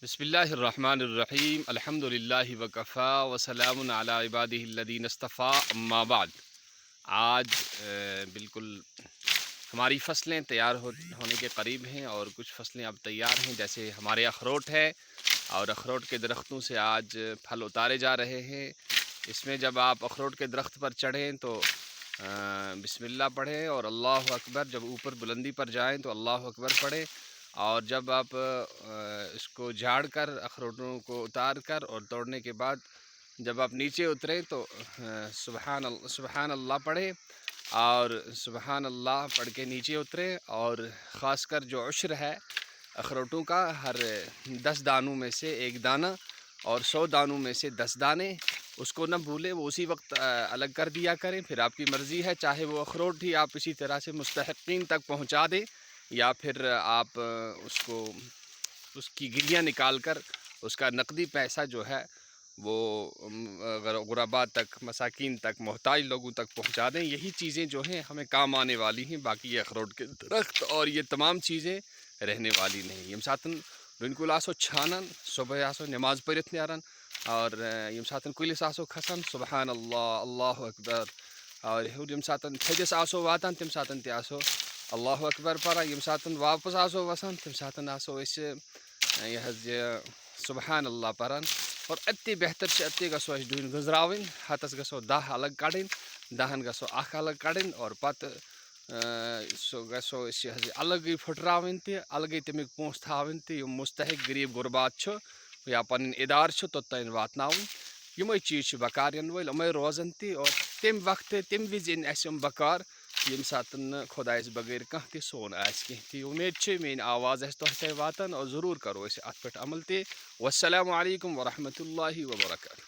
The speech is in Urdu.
بسم اللہ الرحمن الرحیم الحمد للہ وکفا وسلام علی عبادہ الذین اصطفیٰ اما بعد۔ آج بالکل ہماری فصلیں تیار ہونے کے قریب ہیں اور کچھ فصلیں اب تیار ہیں، جیسے ہمارے اخروٹ ہے اور اخروٹ کے درختوں سے آج پھل اتارے جا رہے ہیں۔ اس میں جب آپ اخروٹ کے درخت پر چڑھیں تو بسم اللہ پڑھیں اور اللہ اکبر، جب اوپر بلندی پر جائیں تو اللہ اکبر پڑھیں، اور جب آپ اس کو جھاڑ کر اخروٹوں کو اتار کر اور توڑنے کے بعد جب آپ نیچے اتریں تو سبحان اللہ پڑھیں، اور سبحان اللہ پڑھ کے نیچے اتریں، اور خاص کر جو عشر ہے اخروٹوں کا، ہر 10 دانوں میں سے 1 دانہ اور 100 دانوں میں سے 10 دانے، اس کو نہ بھولیں، وہ اسی وقت الگ کر دیا کریں۔ پھر آپ کی مرضی ہے، چاہے وہ اخروٹ ہی آپ اسی طرح سے مستحقین تک پہنچا دیں، یا پھر آپ اس کی گریاں نکال کر اس کا نقدی پیسہ جو ہے وہ غرباء تک، مساکین تک، محتاج لوگوں تک پہنچا دیں۔ یہی چیزیں جو ہیں ہمیں کام آنے والی ہیں، باقی یہ اخروٹ کے درخت اور یہ تمام چیزیں رہنے والی نہیں۔ یم ساتن بالکل آسو چھانن، صبح آسو نماز پڑھت نیران، اور یم ساتن کلس آسو کھسان سبحان اللہ، اللہ اکبر، اور یم ساتن تھدس آسو واتان تم ساتن تہ آسو اللہ اکبر پران، یم ساتن واپس آسو وسان تم ساتن آسو اس یہ سبحان اللہ پران۔ اور اتی بہتر سے اتی گسو اس ڈون گزراوین، ہتس گسو 10 الگ کڑن، 10 گسو 1 الگ کڑن، اور پتہ سو گسو اس الگ پھٹراوین تہ، الگ تمیک پونس تھاوین تہ، یم مستحق غریب غربات چھ یا پن ادار چھ توتین واتناون۔ یمے چیز بکار ین ول، یمے روزن تہ، اور تم وقت تم وز ان اس بکار یم ساتن خدائس بغیر کھانا تہ سون آس کی تہ۔ امید چھ میری آواز اس تہ واتان، اور ضرور کرو اس ات پہ عمل تہ۔ والسلام علیکم ورحمۃ اللہ وبرکاتہ۔